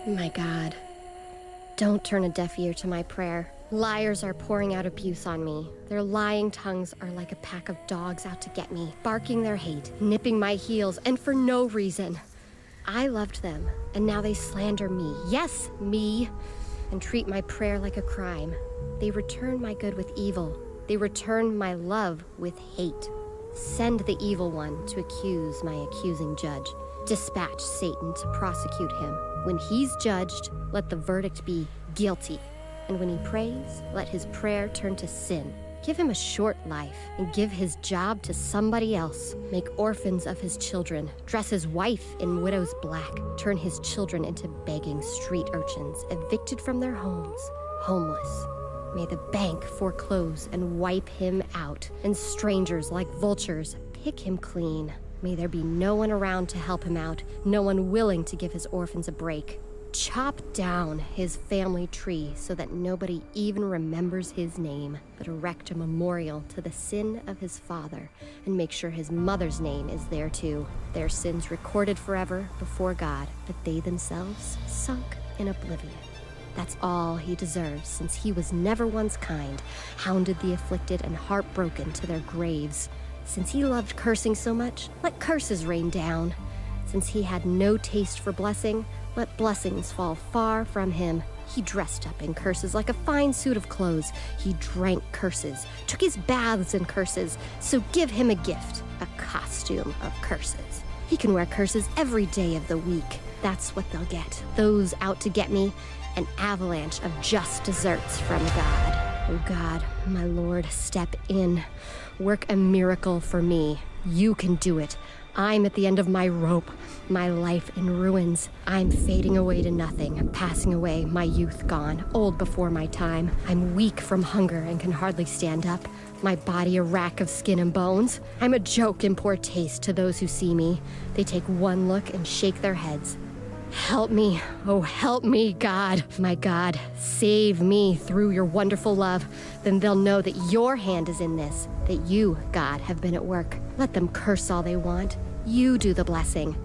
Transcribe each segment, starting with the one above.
My God, don't turn a deaf ear to my prayer. Liars are pouring out abuse on me. Their lying tongues are like a pack of dogs out to get me, barking their hate, nipping my heels, and for no reason. I loved them, and now they slander me. Yes, me. And treat my prayer like a crime. They return my good with evil. They return my love with hate. Send the evil one to accuse my accusing judge. Dispatch Satan to prosecute him. When he's judged, let the verdict be guilty. And when he prays, let his prayer turn to sin. Give him a short life and give his job to somebody else. Make orphans of his children. Dress his wife in widow's black. Turn his children into begging street urchins, evicted from their homes, homeless. May the bank foreclose and wipe him out, and strangers like vultures pick him clean. May there be no one around to help him out, no one willing to give his orphans a break. Chop down his family tree so that nobody even remembers his name, but erect a memorial to the sin of his father and make sure his mother's name is there too. Their sins recorded forever before God, but they themselves sunk in oblivion. That's all he deserves, since he was never once kind, hounded the afflicted and heartbroken to their graves. Since he loved cursing so much, let curses rain down. Since he had no taste for blessing, let blessings fall far from him. He dressed up in curses like a fine suit of clothes. He drank curses, took his baths in curses. So give him a gift, a costume of curses. He can wear curses every day of the week. That's what they'll get. Those out to get me, an avalanche of just desserts from God. Oh God, my Lord, step in. Work a miracle for me. You can do it. I'm at the end of my rope, my life in ruins. I'm fading away to nothing, passing away, my youth gone, old before my time. I'm weak from hunger and can hardly stand up, my body a rack of skin and bones. I'm a joke in poor taste to those who see me. They take one look and shake their heads. Help me, oh help me, God. My God, save me through your wonderful love. Then they'll know that your hand is in this, that you, God, have been at work. Let them curse all they want. You do the blessing.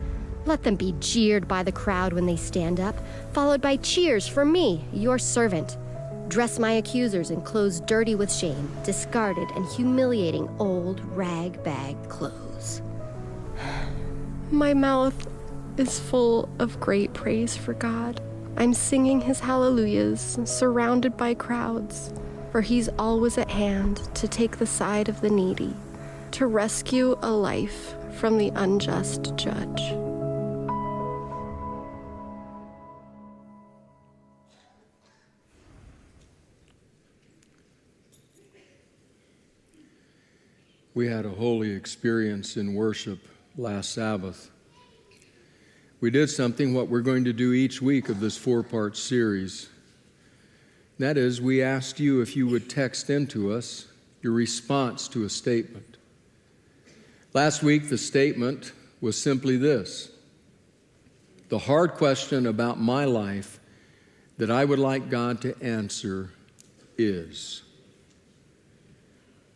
Let them be jeered by the crowd when they stand up, followed by cheers for me, your servant. Dress my accusers in clothes dirty with shame, discarded and humiliating old rag-bag clothes. My mouth is full of great praise for God. I'm singing his hallelujahs, surrounded by crowds, for he's always at hand to take the side of the needy, to rescue a life from the unjust judge. We had a holy experience in worship last Sabbath. We did something what we're going to do each week of this 4-part series. That is, we asked you if you would text into us your response to a statement. Last week, the statement was simply this: the hard question about my life that I would like God to answer is.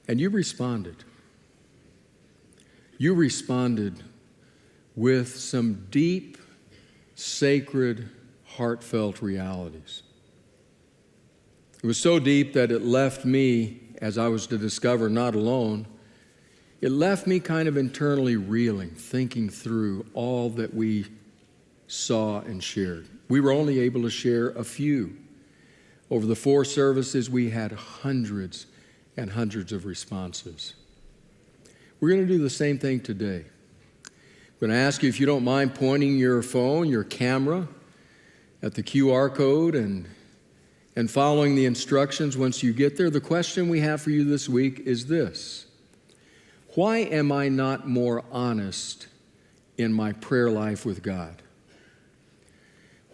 And you responded. You responded with some deep, sacred, heartfelt realities. It was so deep that it left me, as I was to discover, not alone. It left me kind of internally reeling, thinking through all that we saw and shared. We were only able to share a few. Over the 4 services, we had hundreds and hundreds of responses. We're going to do the same thing today. I'm going to ask you, if you don't mind, pointing your phone, your camera, at the QR code and following the instructions once you get there. The question we have for you this week is this: why am I not more honest in my prayer life with God?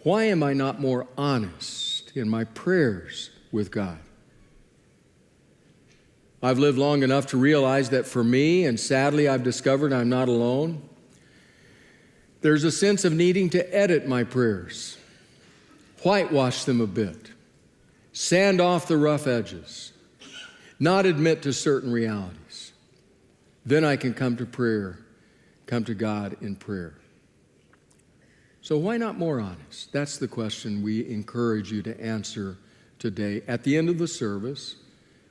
Why am I not more honest in my prayers with God? I've lived long enough to realize that for me, and sadly I've discovered I'm not alone, there's a sense of needing to edit my prayers, whitewash them a bit, sand off the rough edges, not admit to certain realities. Then I can come to prayer, come to God in prayer. So why not more honest? That's the question we encourage you to answer today. At the end of the service,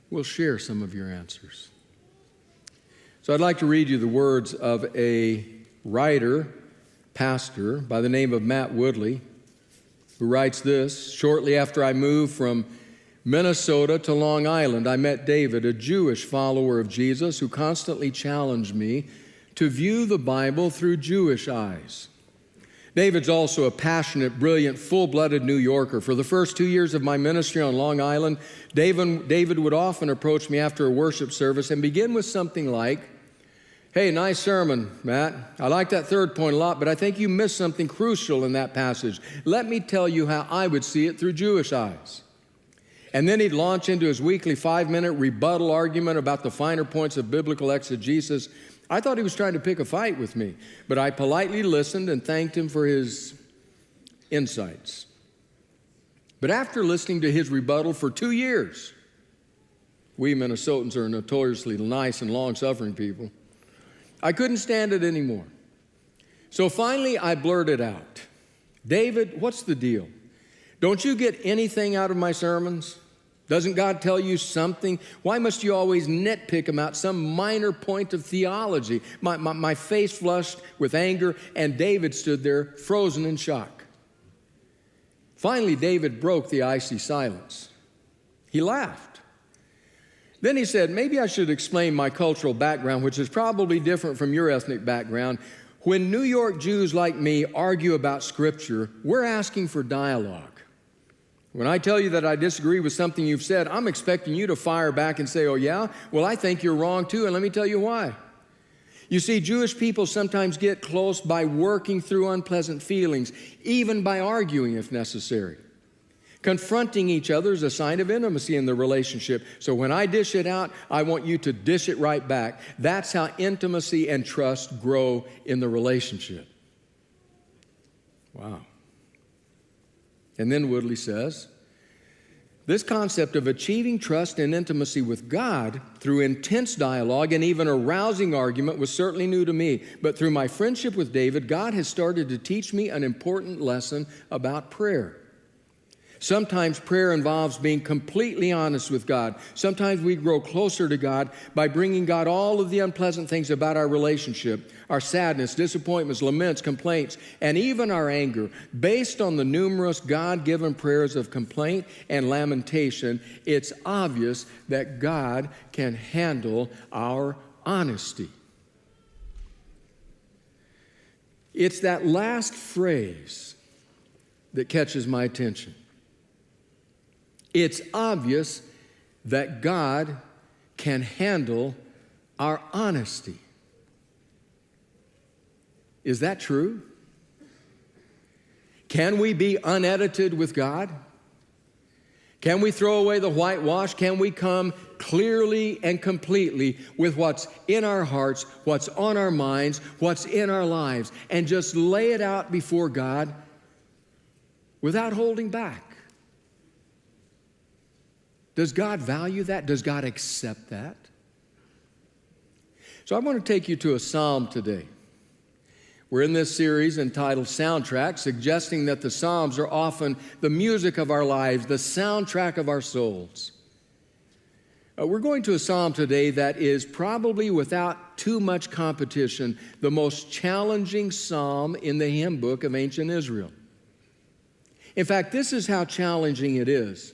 we'll share some of your answers. So I'd like to read you the words of a writer, pastor, by the name of Matt Woodley, who writes this: "Shortly after I moved from Minnesota to Long Island, I met David, a Jewish follower of Jesus, who constantly challenged me to view the Bible through Jewish eyes. David's also a passionate, brilliant, full-blooded New Yorker. For the first 2 years of my ministry on Long Island, David would often approach me after a worship service and begin with something like, 'Hey, nice sermon, Matt. I like that third point a lot, but I think you missed something crucial in that passage. Let me tell you how I would see it through Jewish eyes.' And then he'd launch into his weekly 5-minute rebuttal argument about the finer points of biblical exegesis. I thought he was trying to pick a fight with me, but I politely listened and thanked him for his insights. But after listening to his rebuttal for 2 years, we Minnesotans are notoriously nice and long-suffering people, I couldn't stand it anymore. So finally I blurted out, 'David, what's the deal? Don't you get anything out of my sermons? Doesn't God tell you something? Why must you always nitpick about some minor point of theology?' My face flushed with anger, and David stood there frozen in shock. Finally, David broke the icy silence. He laughed. Then he said, 'Maybe I should explain my cultural background, which is probably different from your ethnic background. When New York Jews like me argue about Scripture, we're asking for dialogue. When I tell you that I disagree with something you've said, I'm expecting you to fire back and say, 'Oh yeah? Well, I think you're wrong too, and let me tell you why.' You see, Jewish people sometimes get close by working through unpleasant feelings, even by arguing if necessary. Confronting each other is a sign of intimacy in the relationship. So when I dish it out, I want you to dish it right back. That's how intimacy and trust grow in the relationship." Wow. And then Woodley says, "This concept of achieving trust and intimacy with God through intense dialogue and even a rousing argument was certainly new to me. But through my friendship with David, God has started to teach me an important lesson about prayer. Sometimes prayer involves being completely honest with God. Sometimes we grow closer to God by bringing God all of the unpleasant things about our relationship, our sadness, disappointments, laments, complaints, and even our anger. Based on the numerous God-given prayers of complaint and lamentation, it's obvious that God can handle our honesty." It's that last phrase that catches my attention. It's obvious that God can handle our honesty. Is that true? Can we be unedited with God? Can we throw away the whitewash? Can we come clearly and completely with what's in our hearts, what's on our minds, what's in our lives, and just lay it out before God without holding back? Does God value that? Does God accept that? So I want to take you to a psalm today. We're in this series entitled Soundtrack, suggesting that the Psalms are often the music of our lives, the soundtrack of our souls. We're going to a psalm today that is probably, without too much competition, the most challenging psalm in the hymn book of ancient Israel. In fact, this is how challenging it is.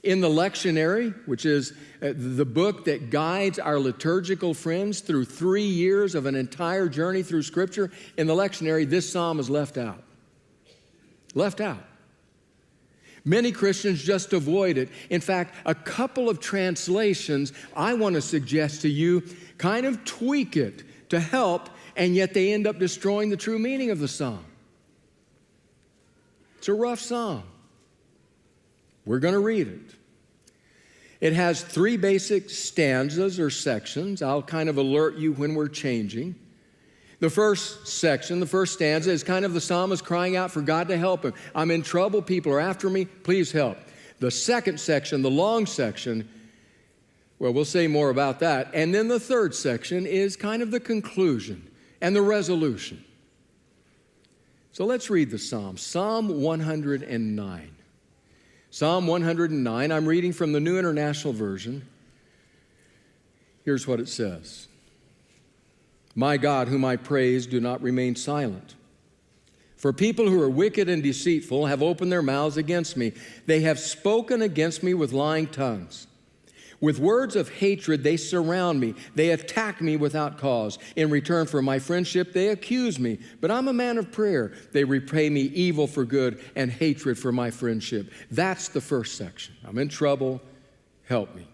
In the lectionary, which is the book that guides our liturgical friends through 3 years of an entire journey through Scripture, in the lectionary, this psalm is left out. Left out. Many Christians just avoid it. In fact, a couple of translations I want to suggest to you kind of tweak it to help, and yet they end up destroying the true meaning of the psalm. It's a rough psalm. We're going to read it. It has 3 basic stanzas or sections. I'll kind of alert you when we're changing. The first section, the first stanza, is kind of the psalmist crying out for God to help him. I'm in trouble, people are after me, please help. The second section, the long section, well, we'll say more about that. And then the third section is kind of the conclusion and the resolution. So let's read the Psalm. Psalm 109. Psalm 109, I'm reading from the New International Version. Here's what it says. My God, whom I praise, do not remain silent. For people who are wicked and deceitful have opened their mouths against me. They have spoken against me with lying tongues. With words of hatred, they surround me. They attack me without cause. In return for my friendship, they accuse me. But I'm a man of prayer. They repay me evil for good and hatred for my friendship. That's the first section. I'm in trouble. Help me.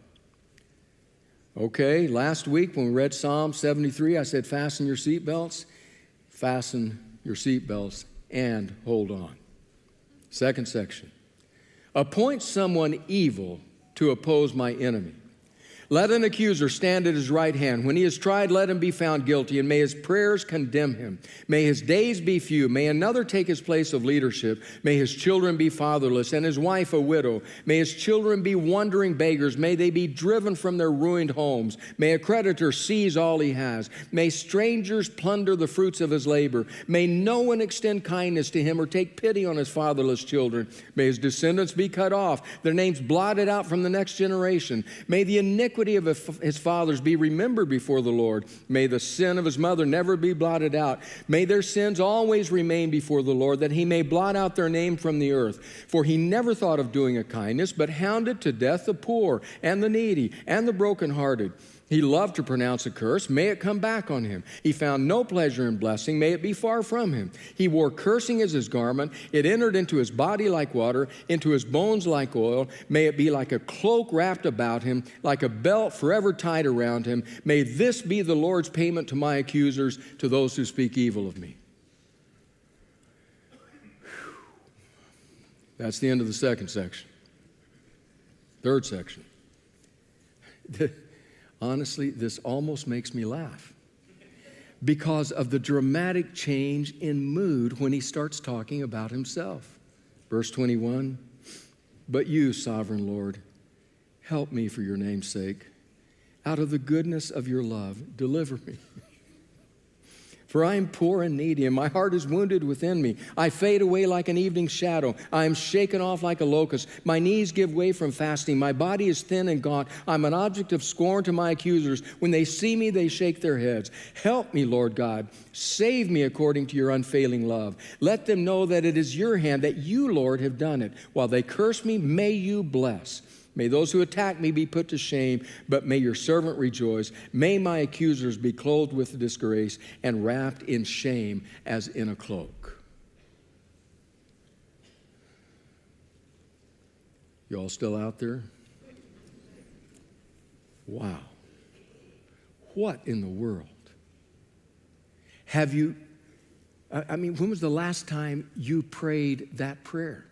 Okay, last week when we read Psalm 73, I said, fasten your seatbelts. Fasten your seatbelts and hold on. Second section. Appoint someone evil to oppose my enemy. Let an accuser stand at his right hand. When he is tried, let him be found guilty, and may his prayers condemn him. May his days be few. May another take his place of leadership. May his children be fatherless, and his wife a widow. May his children be wandering beggars. May they be driven from their ruined homes. May a creditor seize all he has. May strangers plunder the fruits of his labor. May no one extend kindness to him or take pity on his fatherless children. May his descendants be cut off, their names blotted out from the next generation. May the iniquity of his fathers be remembered before the Lord. May the sin of his mother never be blotted out. May their sins always remain before the Lord, that he may blot out their name from the earth. For he never thought of doing a kindness, but hounded to death the poor and the needy and the brokenhearted. He loved to pronounce a curse. May it come back on him. He found no pleasure in blessing. May it be far from him. He wore cursing as his garment. It entered into his body like water, into his bones like oil. May it be like a cloak wrapped about him, like a belt forever tied around him. May this be the Lord's payment to my accusers, to those who speak evil of me. That's the end of the second section. Third section. Honestly, this almost makes me laugh because of the dramatic change in mood when he starts talking about himself. Verse 21, but you, sovereign Lord, help me for your name's sake. Out of the goodness of your love, deliver me. For I am poor and needy, and my heart is wounded within me. I fade away like an evening shadow. I am shaken off like a locust. My knees give way from fasting. My body is thin and gaunt. I'm an object of scorn to my accusers. When they see me, they shake their heads. Help me, Lord God. Save me according to your unfailing love. Let them know that it is your hand, that you, Lord, have done it. While they curse me, may you bless. May those who attack me be put to shame, but may your servant rejoice. May my accusers be clothed with disgrace and wrapped in shame as in a cloak. You all still out there? Wow. What in the world? Have you, when was the last time you prayed that prayer?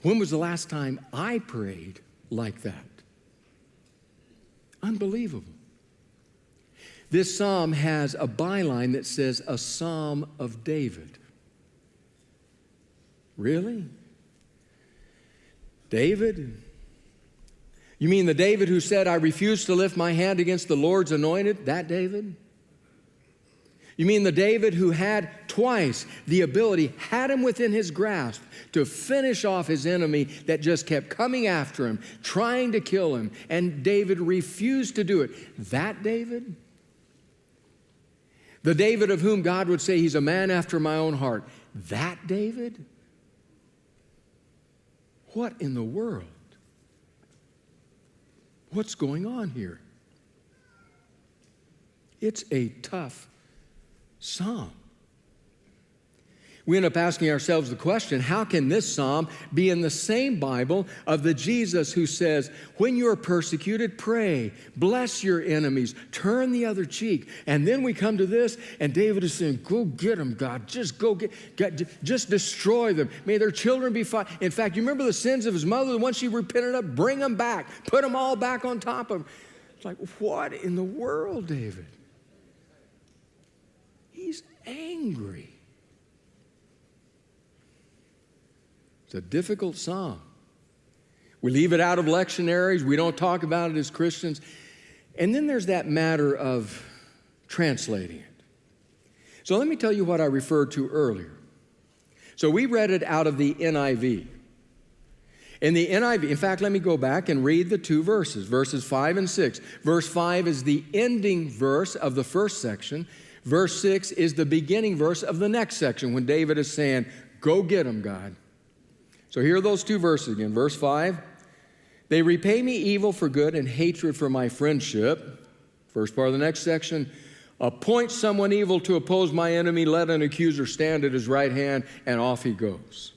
When was the last time I prayed like that? Unbelievable. This psalm has a byline that says, a psalm of David. Really? David? You mean the David who said, I refuse to lift my hand against the Lord's anointed? That David? You mean the David who had twice the ability, had him within his grasp to finish off his enemy that just kept coming after him, trying to kill him, and David refused to do it? That David? The David of whom God would say he's a man after my own heart. That David? What in the world? What's going on here? It's a tough psalm. We end up asking ourselves the question, how can this psalm be in the same Bible of the Jesus who says, when you are persecuted, pray, bless your enemies, turn the other cheek. And then we come to this, and David is saying, go get them, God. Just go just destroy them. May their children be fine. In fact, you remember the sins of his mother, the ones she repented of? Bring them back. Put them all back on top of him. It's like, what in the world, David? He's angry. It's a difficult psalm. We leave it out of lectionaries. We don't talk about it as Christians. And then there's that matter of translating it. So let me tell you what I referred to earlier. So we read it out of the NIV. In the NIV, in fact, let me go back and read the two verses 5 and 6. Verse 5 is the ending verse of the first section. Verse 6 is the beginning verse of the next section when David is saying, go get them, God. So here are those two verses again. Verse 5, they repay me evil for good and hatred for my friendship. First part of the next section, appoint someone evil to oppose my enemy, let an accuser stand at his right hand, and off he goes.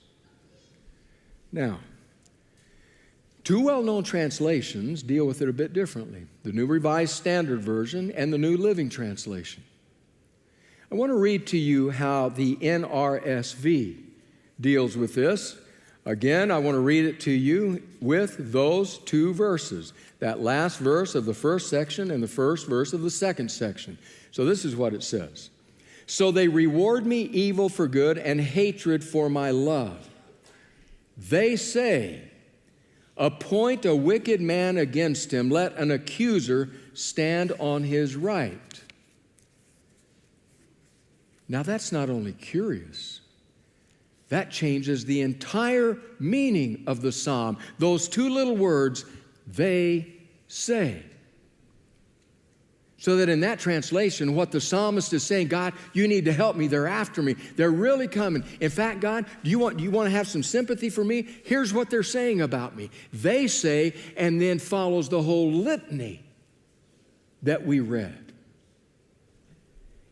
Now, two well-known translations deal with it a bit differently. The New Revised Standard Version and the New Living Translation. I want to read to you how the NRSV deals with this. Again, I want to read it to you with those two verses. That last verse of the first section and the first verse of the second section. So this is what it says. So they reward me evil for good and hatred for my love. They say, appoint a wicked man against him, let an accuser stand on his right. Now that's not only curious, that changes the entire meaning of the psalm. Those two little words, they say. So that in that translation, what the psalmist is saying, God, you need to help me. They're after me. They're really coming. In fact, God, do you want to have some sympathy for me? Here's what they're saying about me. They say, and then follows the whole litany that we read.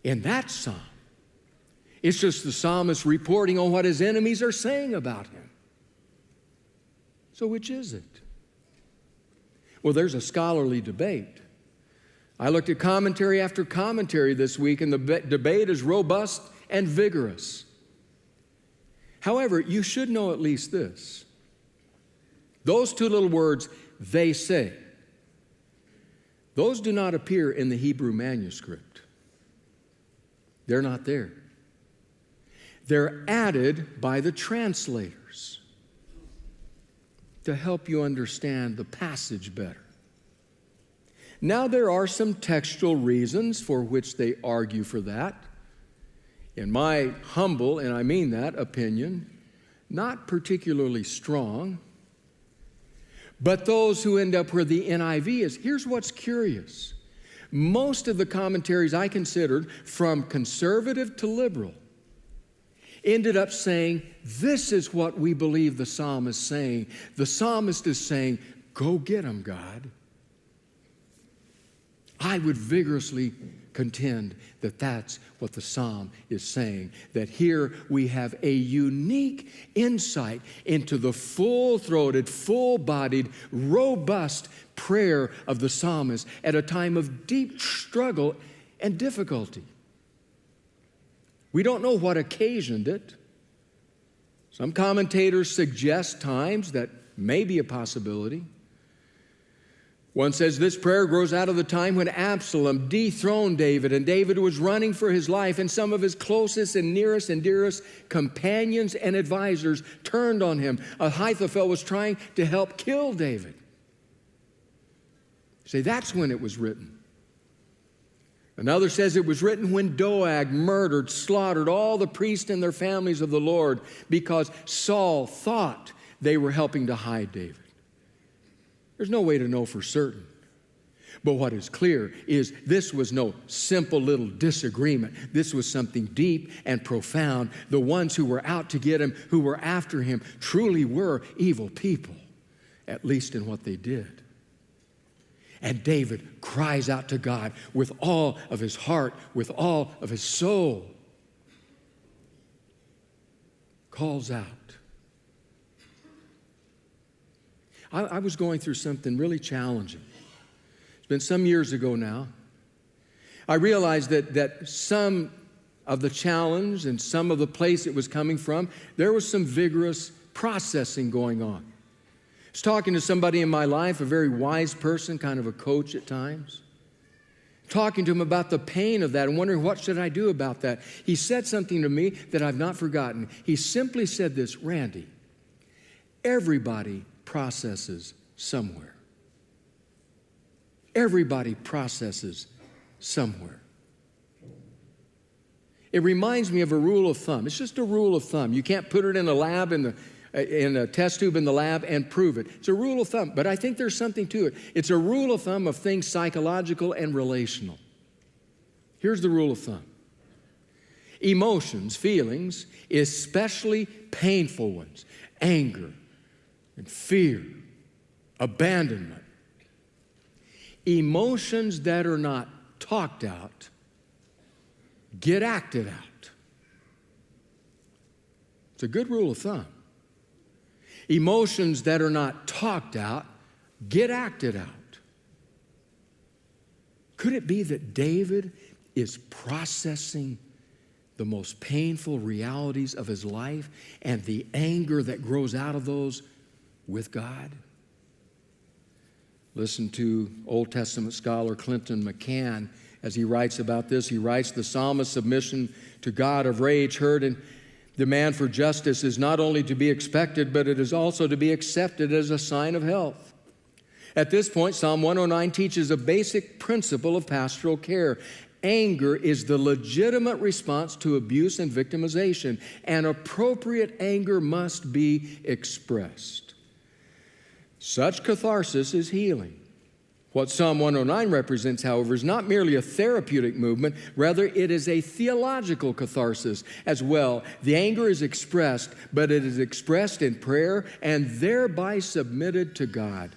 In that psalm, it's just the psalmist reporting on what his enemies are saying about him. So which is it? Well, there's a scholarly debate. I looked at commentary after commentary this week, and the debate is robust and vigorous. However, you should know at least this. Those two little words, they say, those do not appear in the Hebrew manuscript. They're not there. They're added by the translators to help you understand the passage better. Now, there are some textual reasons for which they argue for that. In my humble, and I mean that, opinion, not particularly strong. But those who end up where the NIV is, here's what's curious. Most of the commentaries I considered, from conservative to liberal, ended up saying, this is what we believe the psalmist is saying. The psalmist is saying, go get them, God. I would vigorously contend that that's what the psalm is saying, that here we have a unique insight into the full-throated, full-bodied, robust prayer of the psalmist at a time of deep struggle and difficulty. We don't know what occasioned it. Some commentators suggest times that may be a possibility. One says this prayer grows out of the time when Absalom dethroned David, and David was running for his life, and some of his closest and nearest and dearest companions and advisors turned on him. Ahithophel was trying to help kill David. See, that's when it was written. Another says it was written when Doeg murdered, slaughtered all the priests and their families of the Lord because Saul thought they were helping to hide David. There's no way to know for certain. But what is clear is this was no simple little disagreement. This was something deep and profound. The ones who were out to get him, who were after him, truly were evil people, at least in what they did. And David cries out to God with all of his heart, with all of his soul. Calls out. I was going through something really challenging. It's been some years ago now. I realized that some of the challenge and some of the place it was coming from, there was some vigorous processing going on. I was talking to somebody in my life, a very wise person, kind of a coach at times, talking to him about the pain of that and wondering what should I do about that. He said something to me that I've not forgotten. He simply said this, Randy, everybody processes somewhere. Everybody processes somewhere. It reminds me of a rule of thumb. It's just a rule of thumb. You can't put it in a lab, in a test tube in the lab and prove it. It's a rule of thumb, but I think there's something to it. It's a rule of thumb of things psychological and relational. Here's the rule of thumb. Emotions, feelings, especially painful ones, anger and fear, abandonment, emotions that are not talked out, get acted out. It's a good rule of thumb. Emotions that are not talked out, get acted out. Could it be that David is processing the most painful realities of his life and the anger that grows out of those with God? Listen to Old Testament scholar Clinton McCann as he writes about this. He writes, the psalmist's submission to God of rage, hurt, and demand for justice is not only to be expected, but it is also to be accepted as a sign of health. At this point, Psalm 109 teaches a basic principle of pastoral care. Anger is the legitimate response to abuse and victimization, and appropriate anger must be expressed. Such catharsis is healing. What Psalm 109 represents, however, is not merely a therapeutic movement, rather it is a theological catharsis as well. The anger is expressed, but it is expressed in prayer and thereby submitted to God.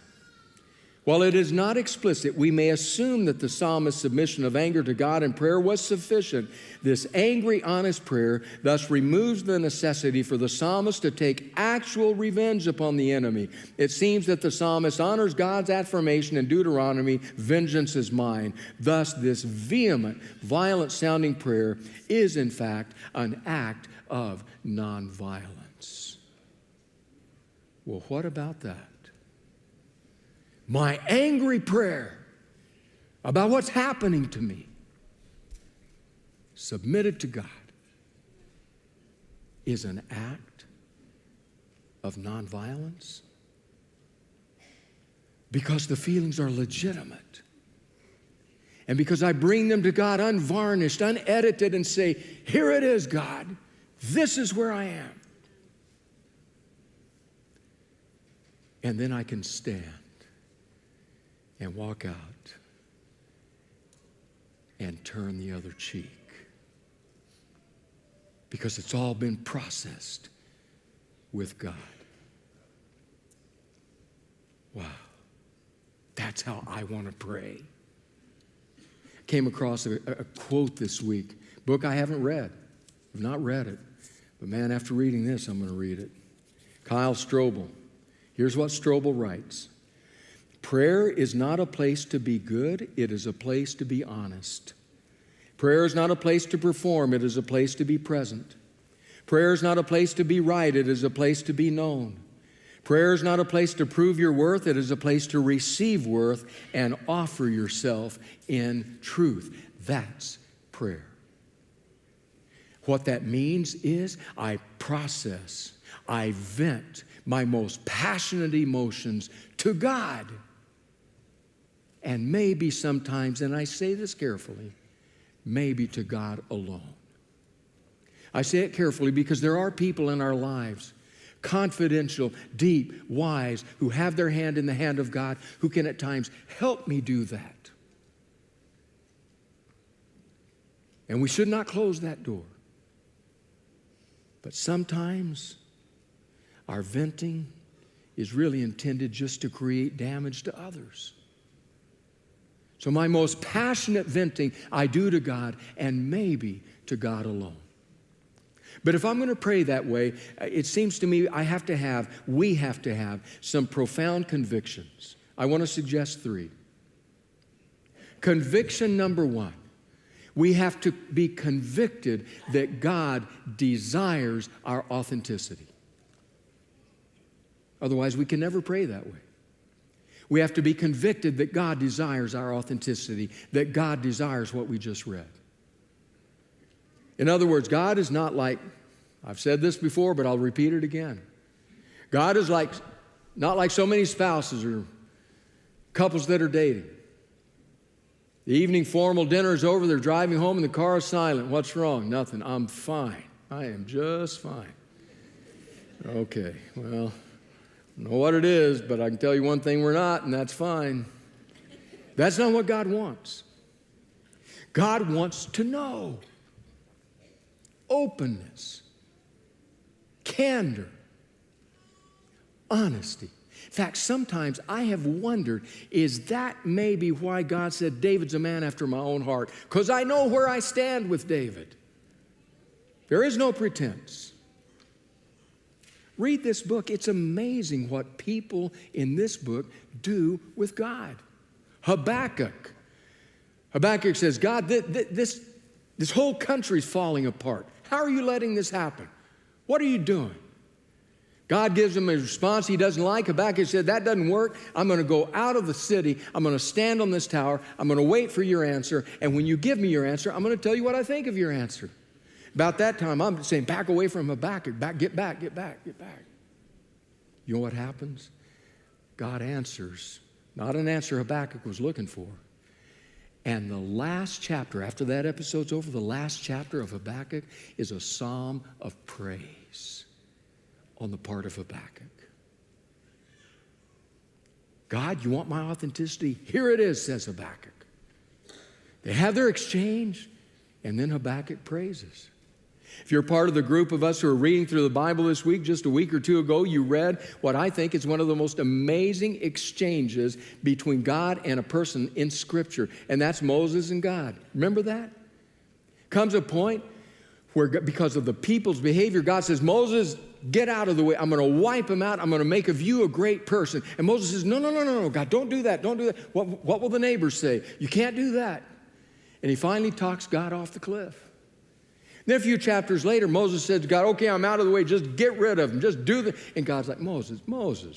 While it is not explicit, we may assume that the psalmist's submission of anger to God in prayer was sufficient. This angry, honest prayer thus removes the necessity for the psalmist to take actual revenge upon the enemy. It seems that the psalmist honors God's affirmation in Deuteronomy, vengeance is mine. Thus, this vehement, violent-sounding prayer is, in fact, an act of nonviolence. Well, what about that? My angry prayer about what's happening to me, submitted to God, is an act of nonviolence because the feelings are legitimate. And because I bring them to God unvarnished, unedited, and say, here it is, God, this is where I am. And then I can stand and walk out and turn the other cheek. Because it's all been processed with God. Wow. That's how I want to pray. Came across a quote this week. Book I haven't read. I've not read it. But man, after reading this, I'm going to read it. Kyle Strobel. Here's what Strobel writes. Prayer is not a place to be good, it is a place to be honest. Prayer is not a place to perform, it is a place to be present. Prayer is not a place to be right, it is a place to be known. Prayer is not a place to prove your worth, it is a place to receive worth and offer yourself in truth. That's prayer. What that means is I process, I vent my most passionate emotions to God. And maybe sometimes, and I say this carefully, maybe to God alone. I say it carefully because there are people in our lives, confidential, deep, wise, who have their hand in the hand of God, who can at times help me do that. And we should not close that door. But sometimes our venting is really intended just to create damage to others. So my most passionate venting I do to God and maybe to God alone. But if I'm going to pray that way, it seems to me we have to have some profound convictions. I want to suggest 3. Conviction number 1, we have to be convicted that God desires our authenticity. Otherwise, we can never pray that way. We have to be convicted that God desires our authenticity, that God desires what we just read. In other words, God is not like, I've said this before, but I'll repeat it again. God is not like so many spouses or couples that are dating. The evening formal dinner's over, they're driving home, and the car is silent. What's wrong? Nothing. I'm fine. I am just fine. Okay, well, I don't know what it is, but I can tell you one thing we're not, and that's fine. That's not what God wants. God wants to know. Openness, candor, honesty. In fact, sometimes I have wondered, is that maybe why God said David's a man after my own heart? Because I know where I stand with David. There is no pretense. Read this book. It's amazing what people in this book do with God. Habakkuk says, God, this whole country's falling apart. How are you letting this happen? What are you doing? God gives him a response he doesn't like. Habakkuk said, that doesn't work. I'm going to go out of the city. I'm going to stand on this tower. I'm going to wait for your answer. And when you give me your answer, I'm going to tell you what I think of your answer. About that time, I'm saying, back away from Habakkuk. Get back. You know what happens? God answers, not an answer Habakkuk was looking for. And the last chapter, after that episode's over, the last chapter of Habakkuk is a psalm of praise on the part of Habakkuk. God, you want my authenticity? Here it is, says Habakkuk. They have their exchange, and then Habakkuk praises. If you're part of the group of us who are reading through the Bible this week, just a week or two ago, you read what I think is one of the most amazing exchanges between God and a person in Scripture, and that's Moses and God. Remember that? Comes a point where, because of the people's behavior, God says, Moses, get out of the way. I'm going to wipe them out. I'm going to make of you a great person. And Moses says, no, God, don't do that. What will the neighbors say? You can't do that. And he finally talks God off the cliff. Then a few chapters later, Moses said to God, okay, I'm out of the way. Just get rid of them. Just do the... And God's like, Moses,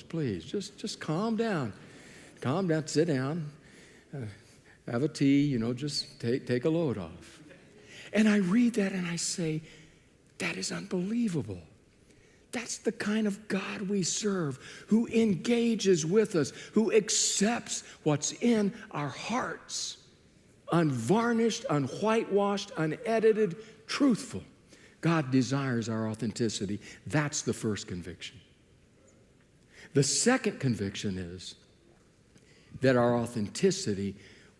please, just calm down. Calm down, sit down, have a tea, just take a load off. And I read that and I say, that is unbelievable. That's the kind of God we serve, who engages with us, who accepts what's in our hearts. Unvarnished, unwhitewashed, unedited, truthful. God desires our authenticity. That's the first conviction. The second conviction is that our authenticity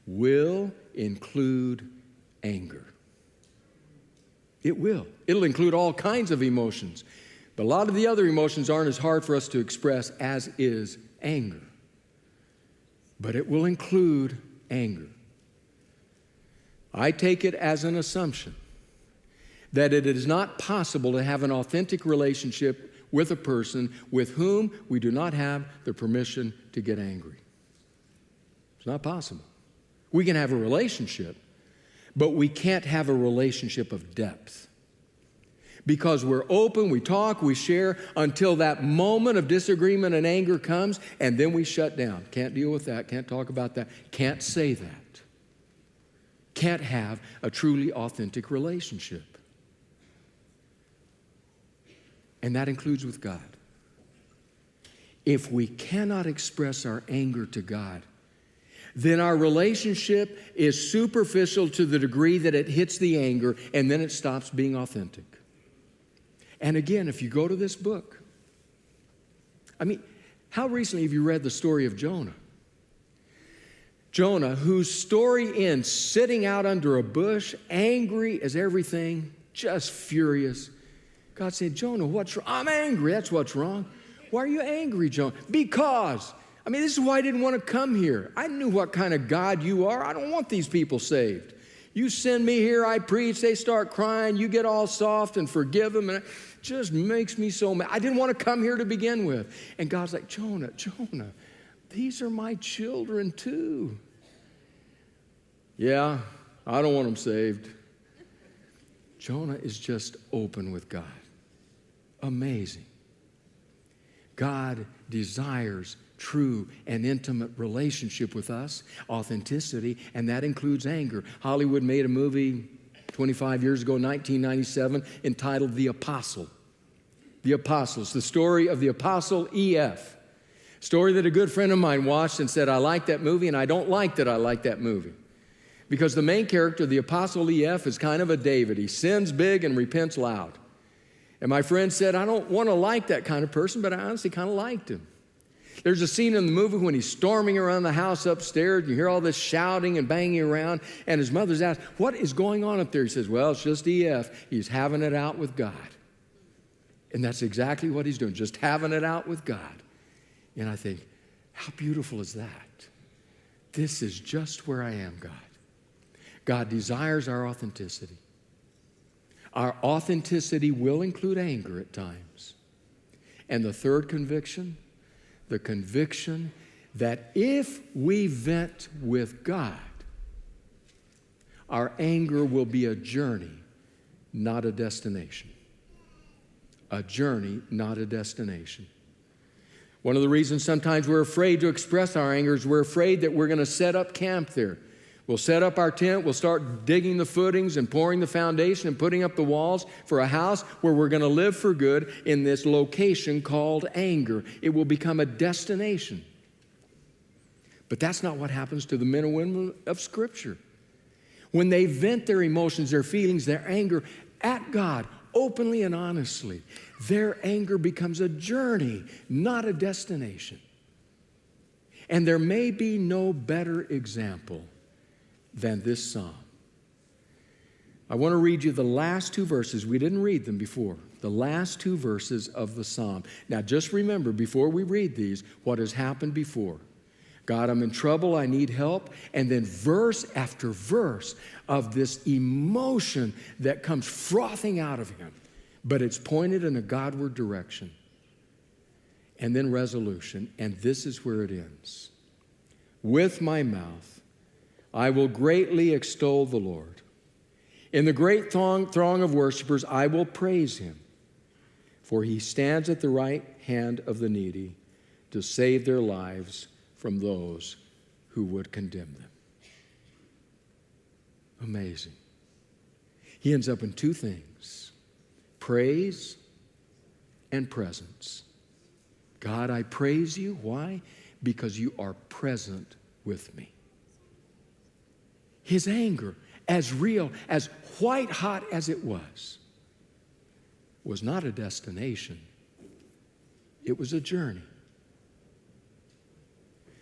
will include anger. It will. It'll include all kinds of emotions. But a lot of the other emotions aren't as hard for us to express as is anger. But it will include anger. I take it as an assumption that it is not possible to have an authentic relationship with a person with whom we do not have the permission to get angry. It's not possible. We can have a relationship, but we can't have a relationship of depth. Because we're open, we talk, we share until that moment of disagreement and anger comes, and then we shut down. Can't deal with that, can't talk about that, can't say that. Can't have a truly authentic relationship. And that includes with God. If we cannot express our anger to God, then our relationship is superficial to the degree that it hits the anger, and then it stops being authentic. And again, if you go to this book, how recently have you read the story of Jonah? Jonah, whose story ends sitting out under a bush, angry as everything, just furious. God said, Jonah, what's wrong? I'm angry, that's what's wrong. Why are you angry, Jonah? Because, this is why I didn't want to come here. I knew what kind of God you are. I don't want these people saved. You send me here, I preach, they start crying, you get all soft and forgive them, and it just makes me so mad. I didn't want to come here to begin with. And God's like, Jonah, these are my children too. Yeah, I don't want them saved. Jonah is just open with God. Amazing. God desires true and intimate relationship with us, authenticity, and that includes anger. Hollywood made a movie 25 years ago, 1997, entitled The Apostle. The Apostles, the story of the Apostle E.F. Story that a good friend of mine watched and said, I like that movie, and I don't like that I like that movie. Because the main character, the Apostle EF, is kind of a David. He sins big and repents loud. And my friend said, I don't want to like that kind of person, but I honestly kind of liked him. There's a scene in the movie when he's storming around the house upstairs. You hear all this shouting and banging around. And his mother's asked, what is going on up there? He says, well, it's just EF. He's having it out with God. And that's exactly what he's doing, just having it out with God. And I think, how beautiful is that? This is just where I am, God. God desires our authenticity. Our authenticity will include anger at times. And the third conviction, the conviction that if we vent with God, our anger will be a journey, not a destination. A journey, not a destination. One of the reasons sometimes we're afraid to express our anger is we're afraid that we're going to set up camp there. We'll set up our tent, we'll start digging the footings and pouring the foundation and putting up the walls for a house where we're going to live for good in this location called anger. It will become a destination. But that's not what happens to the men and women of Scripture. When they vent their emotions, their feelings, their anger at God, openly and honestly, their anger becomes a journey, not a destination. And there may be no better example than this psalm. I want to read you the last two verses. We didn't read them before. The last two verses of the psalm. Now just remember, before we read these, what has happened before. God, I'm in trouble, I need help. And then verse after verse of this emotion that comes frothing out of him. But it's pointed in a Godward direction. And then resolution. And this is where it ends. With my mouth, I will greatly extol the Lord. In the great throng of worshipers, I will praise him. For he stands at the right hand of the needy to save their lives from those who would condemn them. Amazing. He ends up in two things: praise and presence. God, I praise you. Why? Because you are present with me. His anger, as real, as white hot as it was not a destination. It was a journey.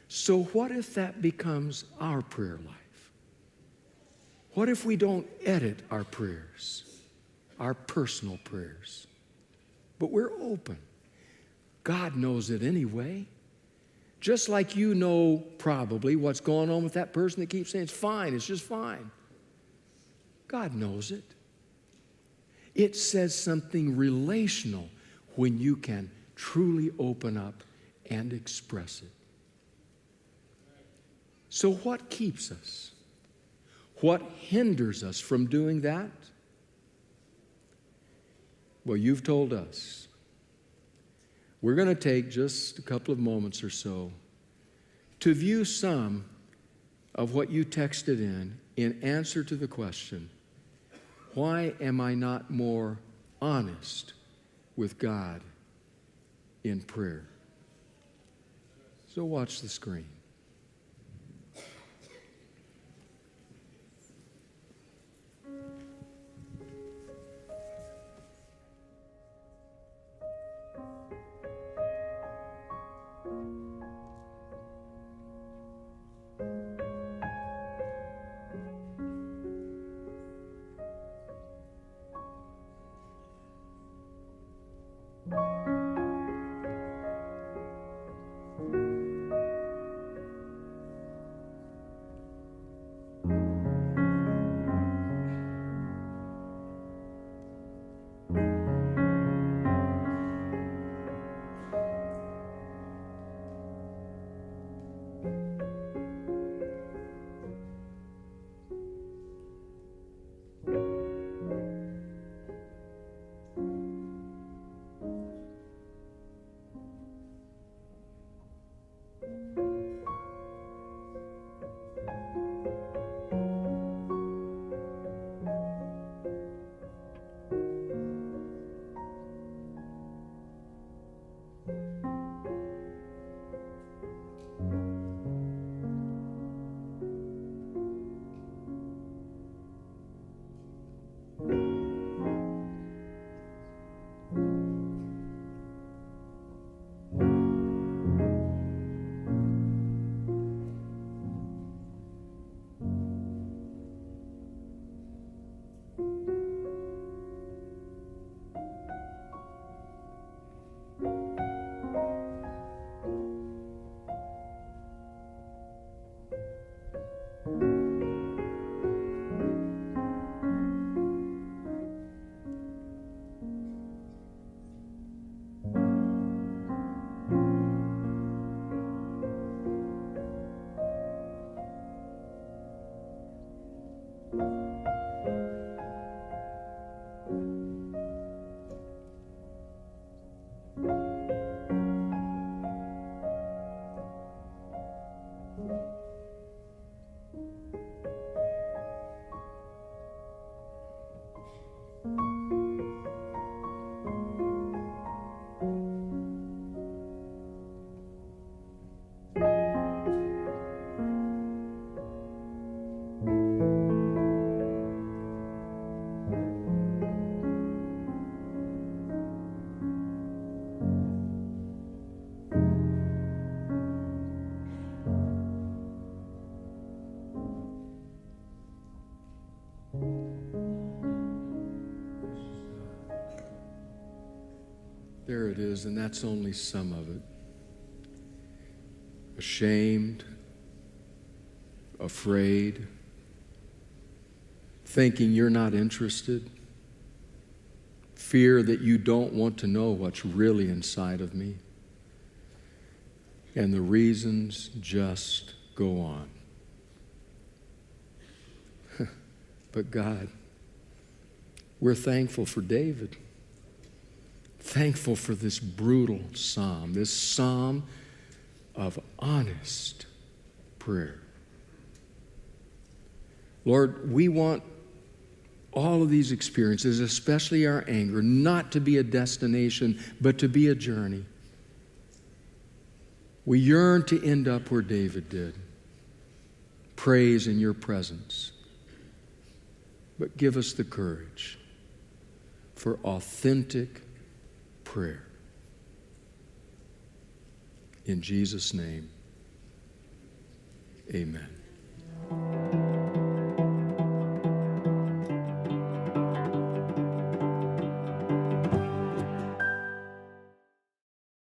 So what if that becomes our prayer life? What if we don't edit our prayers, our personal prayers, but we're open? God knows it anyway. Just like you know probably what's going on with that person that keeps saying, it's fine, it's just fine. God knows it. It says something relational when you can truly open up and express it. So what keeps us? What hinders us from doing that? Well, you've told us. We're going to take just a couple of moments or so to view some of what you texted in answer to the question, why am I not more honest with God in prayer? So watch the screen. There it is, and that's only some of it. Ashamed, afraid, thinking you're not interested, fear that you don't want to know what's really inside of me. And the reasons just go on. But God, we're thankful for David. Thankful for this brutal psalm, this psalm of honest prayer. Lord, we want all of these experiences, especially our anger, not to be a destination, but to be a journey. We yearn to end up where David did. Praise in your presence. But give us the courage for authentic prayer. In Jesus' name, amen.